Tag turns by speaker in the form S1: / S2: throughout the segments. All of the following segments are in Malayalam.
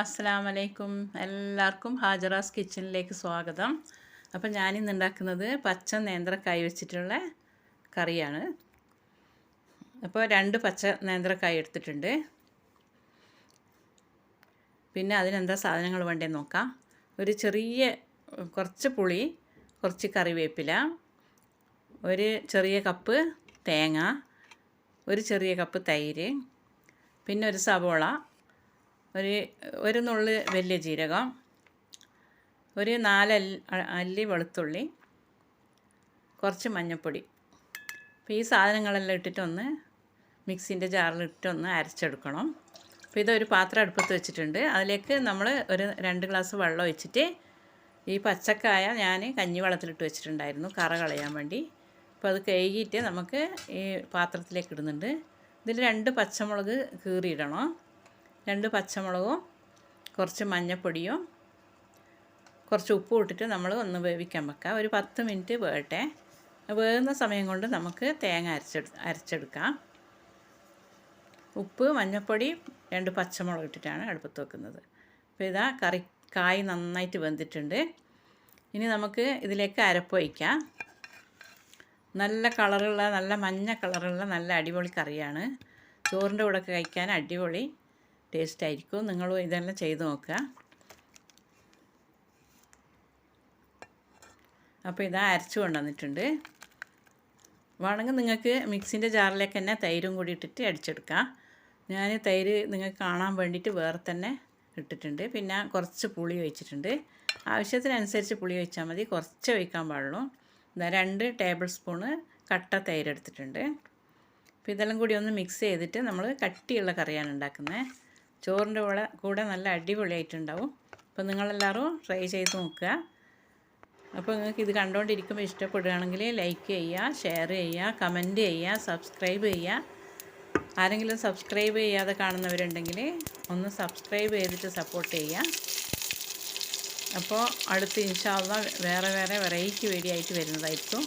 S1: അസ്സലാമു അലൈക്കും. എല്ലാവർക്കും ഹാജറാസ് കിച്ചണിലേക്ക് സ്വാഗതം. അപ്പോൾ ഞാനിന്ന് ഉണ്ടാക്കുന്നത് പച്ച നേന്ത്രക്കായ് വെച്ചിട്ടുള്ള കറിയാണ്. അപ്പോൾ 2 പച്ച നേന്ത്രക്കായ് എടുത്തിട്ടുണ്ട്. പിന്നെ അതിനെന്താ സാധനങ്ങൾ വേണ്ടതെന്ന് നോക്കാം. ഒരു കുറച്ച് പുളി, കുറച്ച് കറിവേപ്പില, ഒരു ചെറിയ കപ്പ് തേങ്ങ, ഒരു ചെറിയ കപ്പ് തൈര്, പിന്നെ ഒരു സവോള, ഒരു നുള്ള് വലിയ ജീരകം, ഒരു 4 അല്ലി വെളുത്തുള്ളി, കുറച്ച് മഞ്ഞൾപ്പൊടി. അപ്പോൾ ഈ സാധനങ്ങളെല്ലാം ഇട്ടിട്ടൊന്ന് മിക്സിൻ്റെ ജാറിലിട്ടൊന്ന് അരച്ചെടുക്കണം. അപ്പോൾ ഇതൊരു പാത്രം അടുപ്പത്ത് വെച്ചിട്ടുണ്ട്. അതിലേക്ക് നമ്മൾ ഒരു 2 ഗ്ലാസ് വെള്ളം ഒഴിച്ചിട്ട് ഈ പച്ചക്കായ ഞാൻ കഞ്ഞിവെള്ളത്തിലിട്ട് വെച്ചിട്ടുണ്ടായിരുന്നു കറ കളയാൻ വേണ്ടി. അപ്പോൾ അത് കഴുകിയിട്ട് നമുക്ക് ഈ പാത്രത്തിലേക്ക് ഇടുന്നുണ്ട്. ഇതിൽ 2 പച്ചമുളക് കീറിയിടണം. 2 പച്ചമുളകും കുറച്ച് മഞ്ഞൾപ്പൊടിയും കുറച്ച് ഉപ്പും ഇട്ടിട്ട് നമ്മൾ ഒന്ന് വേവിക്കാൻ വെക്കാം. ഒരു 10 മിനിറ്റ് വേകട്ടെ. വേകുന്ന സമയം കൊണ്ട് നമുക്ക് തേങ്ങ അരച്ചെടുക്കാം. ഉപ്പ്, മഞ്ഞൾപ്പൊടി, 2 പച്ചമുളക് ഇട്ടിട്ടാണ് അടുപ്പത്ത് വെക്കുന്നത്. അപ്പോൾ ഇതാ കായ് നന്നായിട്ട് വെന്തിട്ടുണ്ട്. ഇനി നമുക്ക് ഇതിലേക്ക് അരപ്പൊഴിക്കാം. നല്ല കളറുള്ള, നല്ല മഞ്ഞ കളറുള്ള നല്ല അടിപൊളി കറിയാണ്. ചോറിൻ്റെ കൂടെ കഴിക്കാൻ അടിപൊളി ടേസ്റ്റ് ആയിരിക്കും. നിങ്ങളും ഇതെല്ലാം ചെയ്ത് നോക്കുക. അപ്പോൾ ഇതാ അരച്ചു കൊണ്ടുവന്നിട്ടുണ്ട്. വേണമെങ്കിൽ നിങ്ങൾക്ക് മിക്സിൻ്റെ ജാറിലേക്ക് തന്നെ തൈരും കൂടി ഇട്ടിട്ട് അടിച്ചെടുക്കാം. ഞാൻ തൈര് നിങ്ങൾക്ക് കാണാൻ വേണ്ടിയിട്ട് വേറെ തന്നെ ഇട്ടിട്ടുണ്ട്. പിന്നെ കുറച്ച് പുളി ഒഴിച്ചിട്ടുണ്ട്. ആവശ്യത്തിനനുസരിച്ച് പുളി ഒഴിച്ചാൽ മതി, കുറച്ച് ഒഴിക്കാൻ പാടുള്ളൂ. 2 ടേബിൾ സ്പൂണ് കട്ട തൈര് എടുത്തിട്ടുണ്ട്. അപ്പോൾ ഇതെല്ലാം കൂടി ഒന്ന് മിക്സ് ചെയ്തിട്ട് നമ്മൾ കട്ടിയുള്ള കറിയാണ് ഉണ്ടാക്കുന്നത്. ചോറിൻ്റെ കൂടെ നല്ല അടിപൊളിയായിട്ടുണ്ടാവും. അപ്പോൾ നിങ്ങളെല്ലാവരും ട്രൈ ചെയ്ത് നോക്കുക. അപ്പോൾ നിങ്ങൾക്ക് ഇത് കണ്ടുകൊണ്ടിരിക്കുമ്പോൾ ഇഷ്ടപ്പെടുകയാണെങ്കിൽ ലൈക്ക് ചെയ്യുക, ഷെയർ ചെയ്യുക, കമൻറ്റ് ചെയ്യുക, സബ്സ്ക്രൈബ് ചെയ്യുക. ആരെങ്കിലും സബ്സ്ക്രൈബ് ചെയ്യാതെ കാണുന്നവരുണ്ടെങ്കിൽ ഒന്ന് സബ്സ്ക്രൈബ് ചെയ്തിട്ട് സപ്പോർട്ട് ചെയ്യുക. അപ്പോൾ അടുത്ത് ഇൻഷാ അല്ലാഹ് വേറെ വെറൈറ്റി വീഡിയോ ആയിട്ട് വരുന്നതായിരിക്കും.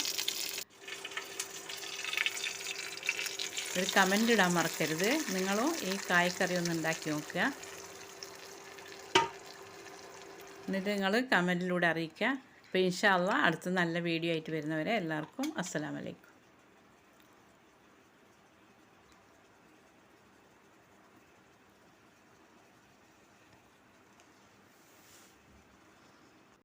S1: ഒരു കമൻ്റ് ഇടാൻ മറക്കരുത്. നിങ്ങളും ഈ കായ്ക്കറി ഒന്ന് ഉണ്ടാക്കി നോക്കുക. എന്നിട്ട് നിങ്ങൾ കമൻറ്റിലൂടെ അറിയിക്കുക. അപ്പോൾ ഇൻഷാ അല്ലാഹ് അടുത്ത നല്ല വീഡിയോ ആയിട്ട് വരുന്നവരെ എല്ലാവർക്കും അസ്സലാമു അലൈക്കും.